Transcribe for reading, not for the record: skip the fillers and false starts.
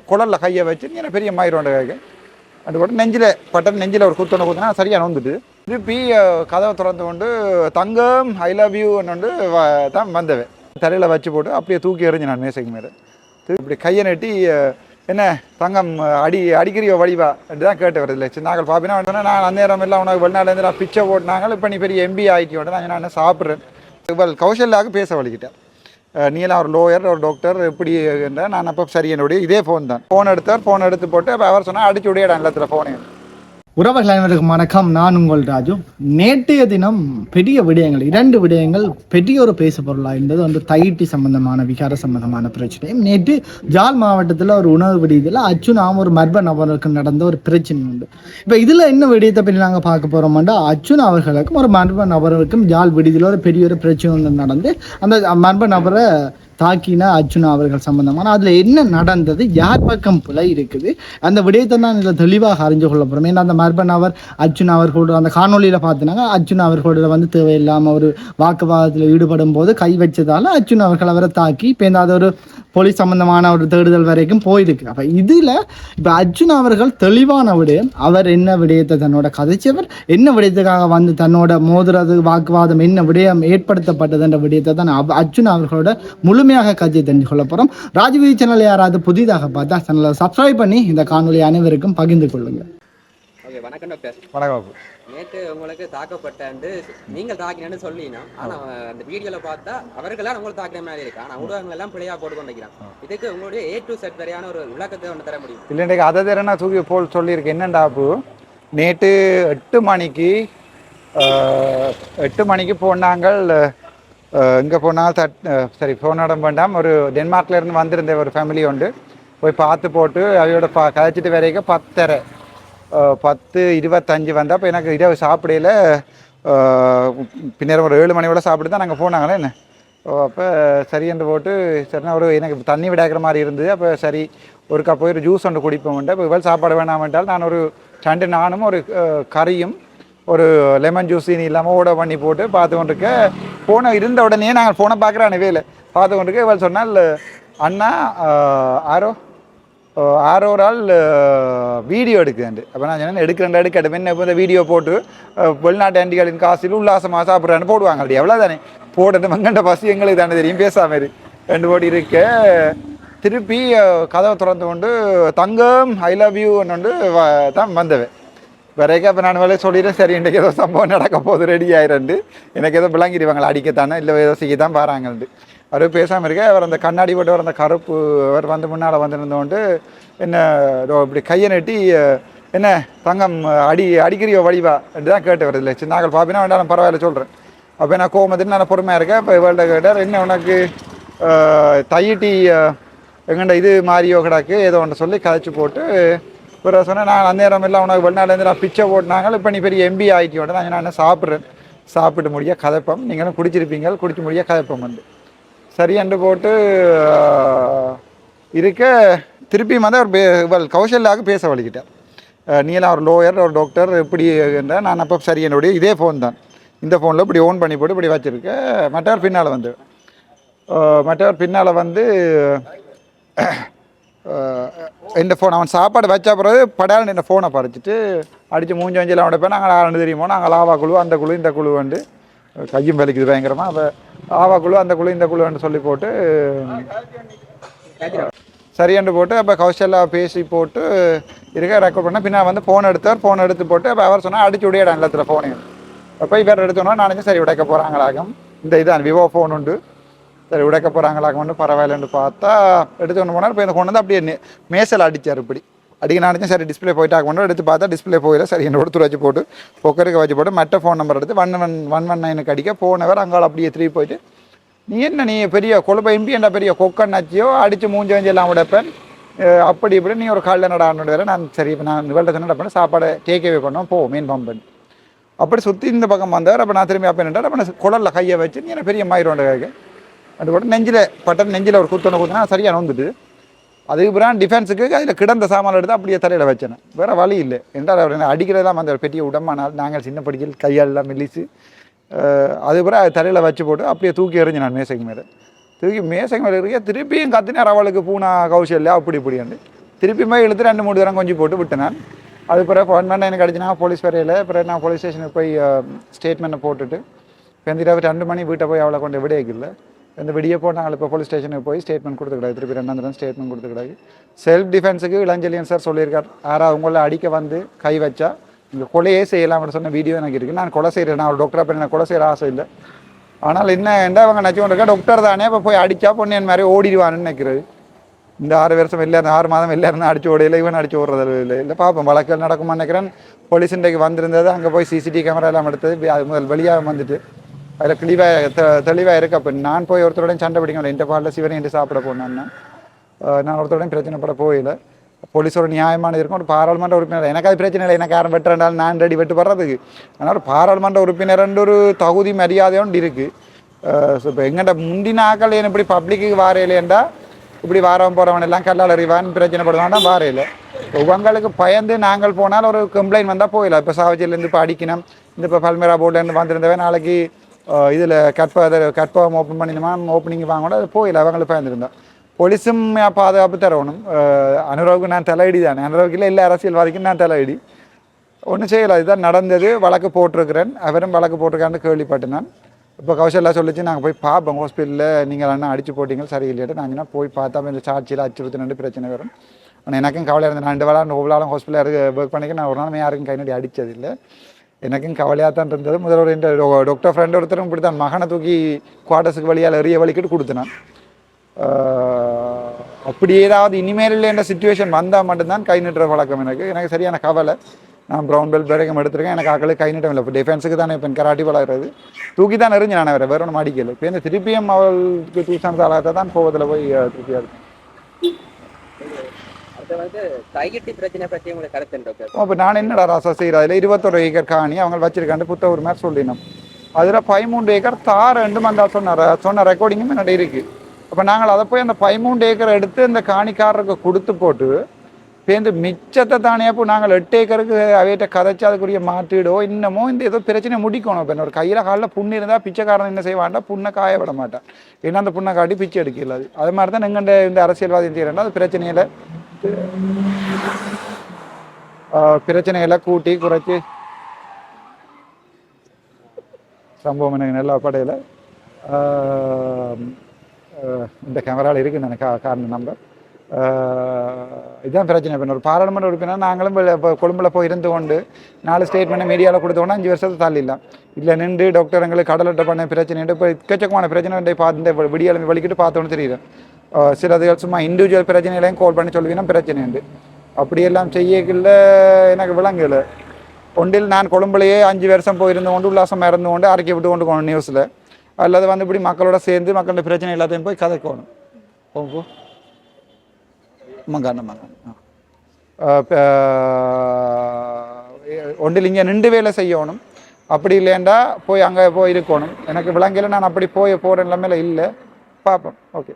குடலில் கையை வச்சு நீ பெரிய மாயிரோண்ட கேட்க அது கூட நெஞ்சில் ஒரு குத்தனை குத்துனா சரியாக வந்துட்டு திருப்பி கதவை திறந்து கொண்டு தங்கம் ஐ லவ் யூ வந்து தான் வந்தவன் தலையில் வச்சு போட்டு அப்படியே தூக்கி எறிஞ்சு நான் மேசைக்கு மேலே இப்படி கையை நட்டி என்ன தங்கம் அடிக்கிறியோ வடிவா அப்படிதான் கேட்டு வருது இல்லை நாங்கள் பார்ப்பினா நான் அந்நேரம் எல்லாம் உனக்கு வெளிநாட்டிலேருந்து நான் பிச்சை போட்டினாங்க இப்போ நீ பெரிய எம்பி ஆகிட்டோட நான் என்ன சாப்பிட்றேன் இவள் கௌசல்யாவுக்கு பேச வலிக்கிட்டேன் நீ எல்லாம் ஒரு லோயர் ஒரு டாக்டர் எப்படி என்றால் நான் அப்போ சரி என்னுடைய இதே ஃபோன் தான் ஃபோன் எடுத்து போட்டு அப்போ அவர் சொன்னால் அடிச்சு விடையிட இடத்துல ஃபோனே உறவுகள் அனைவருக்கும் வணக்கம். நான் உங்கள் ராஜு. நேற்றைய தினம் பெரிய விடயங்கள் 2 விடயங்கள் பெரிய ஒரு பேசு பொருளாக இருந்தது. வந்து தையிட்டி சம்பந்தமான விகார சம்பந்தமான பிரச்சனையும் நேற்று ஜாழ் மாவட்டத்தில் ஒரு உணவு விடுதியில் அச்சுனாம் ஒரு மர்ம நபருக்கு நடந்த ஒரு பிரச்சனை உண்டு. இப்போ இதில் என்ன விடயத்தை பற்றி நாங்கள் பார்க்க போகிறோம்னா அச்சுனா அவர்களுக்கும் ஒரு மர்ம நபருக்கும் ஜாழ் விடுதியில் ஒரு பெரிய ஒரு பிரச்சனை ஒன்று நடந்து அந்த மர்ம நபரை தாக்கினா அர்ஜுனா அவர்கள் சம்பந்தமான அதில் என்ன நடந்தது, யார் பக்கம் பிழை இருக்குது, அந்த விடயத்தை தான் இதில் தெளிவாக அறிஞ்சு கொள்ள போகிறோம். ஏன்னா அந்த மர்பன் அவர் அர்ஜுனா அவர்களோட அந்த காணொலியில் பார்த்தினாங்க அர்ஜுனா அவர்களோட வந்து தேவையில்லாமல் ஒரு வாக்குவாதத்தில் ஈடுபடும் போது கை வச்சதால் அர்ஜுனா அவர்கள் அவரை தாக்கி இப்போ அது ஒரு போலீஸ் சம்பந்தமான ஒரு தேடுதல் வரைக்கும் போயிருக்கு. அப்போ இதில் இப்போ அர்ஜுனா அவர்கள் தெளிவான விடயம், அவர் என்ன விடயத்தை தன்னோட கதைச்சவர், என்ன விடயத்துக்காக வந்து தன்னோட மோதுறது வாக்குவாதம் என்ன விடயம் ஏற்படுத்தப்பட்டதுன்ற விடயத்தை தான் அர்ஜுனா அவர்களோட முழுமையாக கதையை தெரிஞ்சு கொள்ள போகிறோம். ராஜ்வீதி சேனல் யாராவது புதிதாக பார்த்தா சேனலை சப்ஸ்கிரைப் பண்ணி இந்த காணொலி அனைவருக்கும் பகிர்ந்து கொள்ளுங்கள். ஓகே, வணக்கம் டாக்டர். வணக்கம். நேற்று உங்களுக்கு தாக்கப்பட்டு நீங்கள் தாக்கினு சொல்லினா ஆனால் அந்த வீடியோவில் பார்த்தா அவர்களால் உங்களுக்கு தாக்கின மாதிரி இருக்கு. ஆனால் ஊடகங்கள் எல்லாம் பிழையாக போட்டு கொண்டிருக்கிறான். இதுக்கு உங்களுடைய A to Z வரையான ஒரு விளக்கத்தை ஒன்று தர முடியும்? இல்லை, அதை தர நான் தூக்கி போல் சொல்லியிருக்கேன். என்னண்டாப்பு நேற்று 8 மணிக்கு போனாங்கள். இங்கே போனால் சரி போனாடம் வேண்டாம், ஒரு டென்மார்க்லேருந்து வந்திருந்த ஒரு ஃபேமிலி உண்டு. போய் பார்த்து போட்டு அவையோட கதைச்சிட்டு வரைக்கும் 10:25 வந்தால் அப்போ எனக்கு இரவு சாப்பிடையில் பின்னர் ஒரு 7 மணியோட சாப்பிட்டு தான் நாங்கள் போனாங்களே என்ன. அப்போ சரி என்று போட்டு சரினா ஒரு எனக்கு தண்ணி விடாக்கிற மாதிரி இருந்தது. அப்போ சரி ஒரு கப் போய் ஒரு ஜூஸ் ஒன்று குடிப்போம்ட்டு. இப்போ இவ்வளோ சாப்பாடு வேணாமென்றால் நான் ஒரு 2 நானும் ஒரு கறியும் ஒரு லெமன் ஜூஸ் இனி இல்லாமல் ஓட பண்ணி போட்டு பார்த்து கொண்டிருக்க. ஃபோனை இருந்த உடனே நாங்கள் ஃபோனை பார்க்குறான் வேலை பார்த்து கொண்டிருக்க. இவள் சொன்னால் அண்ணா ஆரோ ஆள் வீடியோ எடுக்குதுண்டு. அப்போ நான் சொன்னேன் எடுக்கட்டும் என்ன இப்போ இந்த வீடியோ போட்டு வெளிநாட்டு ஆண்டிகளின் காசில் உல்லாசமாக சாப்பிட்றான்னு போடுவாங்க. அப்படி எவ்வளோ தானே போட்டுட்டு மங்கண்ட பசி எங்களுக்கு தானே தெரியும் பேசாமல் 2 போட்டி இருக்க. திருப்பி கதவை திறந்து கொண்டு தங்கம் ஐ லவ் யூ வந்து தான் வந்தவன் வரைக்கும். அப்போ நான் வேலையை சொல்லிடுறேன் சரி இன்றைக்கு ஏதோ சம்பவம் நடக்க போகுது ரெடி ஆயிரண்டு எனக்கு ஏதோ விளங்கிடுவாங்களா அடிக்கத்தானே இல்லை ஏதோ செய்ய தான் பாராங்கண்டு. அவர் பேசாமல் இருக்க. அவர் அந்த கண்ணாடி போட்டு அந்த கருப்பு அவர் வந்து முன்னால் வந்துருந்தோண்டு என்ன இப்படி கையை நட்டி என்ன தங்கம் அடிக்கிறியோ வடிவா அப்படி தான் கேட்டு வருது இல்லை நாங்கள் பார்ப்பினா வேண்டாம் பரவாயில்ல சொல்கிறேன். அப்போ நான் கோமத்துட்டு நான் பொறுமையாக இருக்கேன். இப்போ இவள்கிட்ட கேட்டார் என்ன உனக்கு தையிட்டி எங்கண்ட இது மாரியோ கிடாக்கு ஏதோ ஒன்று சொல்லி கதைச்சி போட்டு பிறகு சொன்னேன் நான் அந்நேரம் எல்லாம் உனக்கு வெளிநாட்டிலேருந்து நான் பிச்சை போட்டினாங்க இப்போ நீ பெரிய எம்பி ஆகிட்டோட நான் என்ன சாப்பிட்றேன் சாப்பிட்டு முடிய கதைப்பம் நீங்களும் குடிச்சிருப்பீங்க குடிச்சு முடிய கதைப்பம் வந்து சரி என்று போட்டு இருக்க. திருப்பியும் வந்து அவர் கௌசல்யாவுக்கு பேச வலிக்கிட்டேன். நீ எல்லாம் ஒரு லோயர் ஒரு டாக்டர் எப்படி என்றால் நான் அப்போ சரி என்னுடைய இதே ஃபோன் தான். இந்த ஃபோனில் இப்படி ஓன் பண்ணி போட்டு இப்படி வச்சுருக்கேன். மற்றவர் பின்னால் வந்து இந்த ஃபோன் அவன் சாப்பாடு வச்ச பிறகு படால் இந்த ஃபோனை பறிச்சிட்டு அடித்து மூஞ்சி வஞ்சில் அவனோட போய் நாங்கள் ஆண்டு தெரியுமோ நாங்கள் ஆவா குழு அந்த குழு இந்த குழு வந்து கையும் வலிக்குது பயங்கரமாக. அப்போ ஆவா குழு அந்த குழு இந்த குழுன்னு சொல்லி போட்டு சரியாண்டு போட்டு அப்போ கௌசல்யா பேசி போட்டு இருக்க ரெக்கார்ட் பண்ண பின்னால் வந்து ஃபோன் எடுத்து போட்டு அப்போ அவர் சொன்னால் அடிச்சு விடையிட இடத்துல ஃபோனையும். அப்போ வேறு எடுத்தோன்னா நான் சரி உடைக்க போகிறாங்களாகும். இந்த இதான் விவோ ஃபோன் உண்டு சரி உடைக்க போகிறாங்களாகும்னு பரவாயில்லன்னு பார்த்தா எடுத்து ஒன்று போனார். இப்போ இந்த ஃபோன் வந்து அப்படியே மேசல் அடித்தார் இப்படி அடிக்க நினச்சேன். சரி டிஸ்பிளே போயிட்டு ஆகணும் எடுத்து பார்த்தா டிஸ்பிளே போயில. சரி என்னோட ஒருத்தர் வச்சு போட்டு பொக்கருக்கு வச்சு போட்டு மற்ற ஃபோன் நம்பர் எடுத்து 119 அடிக்க போனவர் அங்காள் அப்படியே திருப்பி போயிட்டு நீ பெரிய கொழுப்பை எம்பி என்ற பெரிய கொக்கன் நச்சியோ அடித்து மூஞ்சி வஞ்சி எல்லாம் உடைப்பேன் அப்படி இப்படி நீ ஒரு காலில் நடான்னு வேறு. நான் சரி இப்போ நான் இவள்கிட்ட சொன்ன சாப்பாடை டேக்அவே பண்ணோம் மீன் பம்ப் பண்ணி அப்படி சுற்றி இந்த பக்கம் வந்தார். அப்போ நான் திரும்பி அப்போ நின்றார். அப்போ நான் குடலில் கையை வச்சு நீ பெரிய மாயிரோண்ட கேட்க அது கூட நெஞ்சில் ஒரு குத்துனா சரியாக வந்துட்டு அதுக்கு பிறகு டிஃபென்ஸுக்கு அதில் கிடந்த சாமான் எடுத்து அப்படியே தலையில் வச்சேன். வேறு வழி இல்லை என்றால் அவர் அடிக்கிறதெல்லாம் அந்த பெரிய உடம்பானால் நாங்கள் சின்ன படிக்கல் கையாலெல்லாம் மெல்லிச்சு அது பிறகு தலையில் வச்சு போட்டு அப்படியே தூக்கி எறிஞ்சு நான் மேசைக்கு மேலே இருக்க திருப்பியும் கத்தினார் அவளுக்கு பூனா கௌசல்யா அப்படி இப்படியாண்டு திருப்பி போய் இழுத்து 2-3 தரம் கொஞ்சம் போட்டு விட்டேன் நான். அது பிறகு அப்பாயின்மெண்ட் எனக்கு அடிச்சுனா போலீஸ் வரையில் பிறகு நான் போலீஸ் ஸ்டேஷனுக்கு போய் ஸ்டேட்மெண்ட்டை போட்டுட்டு இப்போ இந்த 2 மணி வீட்டை போய் அவளை கொண்டு விடையில இந்த விடிய போனாங்க. இப்போ போலீஸ் ஸ்டேஷனுக்கு போய் ஸ்டேட்மெண்ட் கொடுத்துக்கிடாது. திருப்பி 2 தரம் ஸ்டேட்மெண்ட் கொடுத்துக்கிடாது. செல்ஃப் டிஃபென்ஸுக்கு இளஞ்செழியன் சார் சொல்லியிருக்கார், யாராவது உங்களை அடிக்க வந்து கை வச்சா இங்கே கொலையே செய்யலாம்னு சொன்ன வீடியோ எனக்கு இருக்குது. நான் கொலை செய்கிறேன், நான் ஒரு டாக்டராக போய் நான் கொலை செய்கிற ஆசை இல்லை. ஆனால் என்ன அவங்க நச்சு கொண்டிருக்கா டாக்டர் தானே, இப்போ போய் அடித்தா பொண்ணு என் மாதிரி ஓடிடுவான்னு நினைக்கிறது. இந்த 6 வருஷம் வெளில 6 மாதம் வெளில இருந்து அடிச்சு ஓடையில் இவன் அடிச்சு ஓடுறது இல்லை பார்ப்போம் வழக்கில் நடக்குமா நினைக்கிறேன். போலீஸ் இன்றைக்கு வந்திருந்தது, அங்கே போய் சிசிடிவி கேமரா எல்லாம் எடுத்தது, அது முதல் வெளியாக வந்துட்டு அதில் தெளிவாக இருக்கு. அப்போ நான் போய் ஒருத்தரோடையும் சண்டை பிடிக்கணும், இந்த பாலில் சிவனை என்று சாப்பிட போனேன்னா நான் ஒருத்தரோடையும் பிரச்சனைப்பட போயில. போலீஸோட நியாயமானது இருக்கும். ஒரு பாராளுமன்ற உறுப்பினர் எனக்கு அது பிரச்சனை இல்லை, எனக்கு யாரும் வெட்டுறாண்டாலும் நான் ரெடி வெட்டு படுறதுக்கு. அதனால் ஒரு பாராளுமன்ற உறுப்பினர் ஒரு தகுதி மரியாதையோண்டு இருக்குது. ஸோ இப்போ எங்கிட்ட முந்தின ஆக்கள் ஏன் இப்படி பப்ளிக்கு வாரையிலேண்டா இப்படி வாரம் போகிறவன் எல்லாம் கல்லால் அறிவான்னு பிரச்சனைப்படுவான்டா வாரையில். உங்களுக்கு பயந்து நாங்கள் போனால் ஒரு கம்ப்ளைண்ட் வந்தால் போயிடலாம். இப்போ சாவச்சியிலேருந்து இப்போ அடிக்கணும், இந்த இப்போ பல்மேரா போர்ட்லேருந்து வந்திருந்தவன் நாளைக்கு இதில் கற்பகம் ஓப்பன் பண்ணிடுமா ஓப்பனிங் வாங்கணும், அது போயிடல அவங்களுக்கு பயந்துருந்தா. போலீஸும் பாதுகாப்பு தரணும். அனுராவுக்கு நான் தலையடி தானே, அனுராவுக்கு இல்லை அரசியல்வாதிக்கும் நான் தலையடி. ஒன்றும் செய்யலை, இதுதான் நடந்தது. வழக்கு போட்டிருக்கிறேன், அவரும் வழக்கு போட்டிருக்கான்னு கேள்விப்பட்டேன் நான். இப்போ கௌசல்லாம் சொல்லிச்சு நாங்கள் போய் பார்ப்போம் ஹாஸ்பிட்டலில், நீங்கள் அண்ணா அடிச்சு போட்டிங்க சரியில்லைட்டு நாங்கள் போய் பார்த்தா இந்த சாட்சியில் அச்சுறுத்தினு பிரச்சனை வரும். ஆனால் எனக்கும் கவலையாக இருந்தது. நான் 2 வாரம் ஒவ்வொரு ஹாஸ்பிட்டலில் ஒர்க் பண்ணிக்க நான் ஒரு நாள் யாருக்கும் கை நடி அடித்ததில்லை. எனக்கும் கவலையாக தான் இருந்தது. முதல்வர் இந்த டாக்டர் ஃப்ரெண்ட் ஒருத்தரும் இப்படி தான் மகனை தூக்கி குவார்ட்டர்ஸுக்கு வழியால் எறிய வலிக்கிட்டு கொடுத்தேன். அப்படி ஏதாவது இனிமேல் இல்லை என்ற சுச்சுவேஷன் வந்தால் மட்டும்தான் கை நீட்டுற பழக்கம் எனக்கு சரியான கவலை. நான் ப்ரௌன் பெல்ட் வரைக்கும் எடுத்திருக்கேன், எனக்கு ஆக்களுக்கு கை நீட்டம் இல்லை. இப்போ டிஃபென்ஸுக்கு தானே இப்போ கராட்டி வளர்கிறது தூக்கி தான் எறிஞ்சு நான் வேறு ஒன்றும் அடிக்கலை. இப்போ இந்த திருப்பியும் அவளுக்கு டியூஷன் ஆளாக தான் போவதில் போய் திருப்பியாக இருக்கும். இப்போ நான் என்னடா ராசா செய்கிறேன், அதில் 21 ஏக்கர் காணி அவங்க வச்சிருக்காண்டு புத்தவர் மாதிரி சொல்லினோம். அதில் 13 ஏக்கர் தாரண்டு மந்தா சொன்ன ரெக்கார்டிங்கும் என்னோட இருக்குது. அப்போ நாங்கள் அதை போய் அந்த 13 ஏக்கரை எடுத்து இந்த காணிக்காரருக்கு கொடுத்து போட்டு பேருந்து மிச்சத்தை தானே இப்போ நாங்கள் 8 ஏக்கருக்கு அவையிட்ட கதைச்சி அதுக்குரிய மாற்றிடோ இன்னமோ இந்த ஏதோ பிரச்சனையை முடிக்கணும். இப்போ ஒரு கையில் காலில் புண்ணு இருந்தால் பிச்சைக்காரன் என்ன செய்வான்டா, புண்ணை காய விட மாட்டான், ஏன்னா அந்த புண்ணை காட்டி பிச்சை எடுக்கல. அது மாதிரி தான் எங்கள்கிட்ட இந்த அரசியல்வாதி செய்கிறேன்னா அது பிரச்சனைகளை கூட்டி குறைச்சி சம்பவம் எனக்கு நல்லா படையில் இந்த கேமராவில் இருக்குது எனக்கு காரணம் நம்பர். இதுதான் பிரச்சனை. இப்போ ஒரு பாராளுமன்ற உறுப்பினர் நாங்களும் இப்போ கொழும்புல போய் இருந்து கொண்டு 4 ஸ்டேட்மெண்ட்டை மீடியாவில் கொடுத்தோன்னா 5 வருஷத்தை தள்ளிடலாம். இல்லை நின்று டாக்டர் எங்களுக்கு கடலட்டை பண்ண பிரச்சனை இப்போ எக்கச்சக்கமான பிரச்சனை பார்த்து இந்த விடியாலும் வலிக்கிட்டு பார்த்தோன்னு தெரியுது. சிலதுகள் சும்மா இண்டிவிஜுவல் பிரச்சனைகளையும் கால் பண்ணி சொல்லுவீங்கன்னா பிரச்சனை உண்டு. அப்படியெல்லாம் செய்யக்குள்ள எனக்கு விளங்கலை. ஒன்றில் நான் கொழும்புலையே 5 வருஷம் போயிருந்து கொண்டு உல்லாசமாக இருந்து கொண்டு அறிக்கை விட்டு கொண்டு போகணும் நியூஸில், அல்லது வந்து இப்படி மக்களோட சேர்ந்து மக்களோட பிரச்சனை எல்லாத்தையும் போய் கதைக்கணும். ஓகோ ஒன்றில் இங்கே நின்று வேலை செய்யணும். அப்படி இல்லைண்டா போய் அங்கே போய் இருக்கணும். எனக்கு விளங்கல, நான் அப்படி போகிற நிலைமையில இல்லை. பார்ப்போம். ஓகே.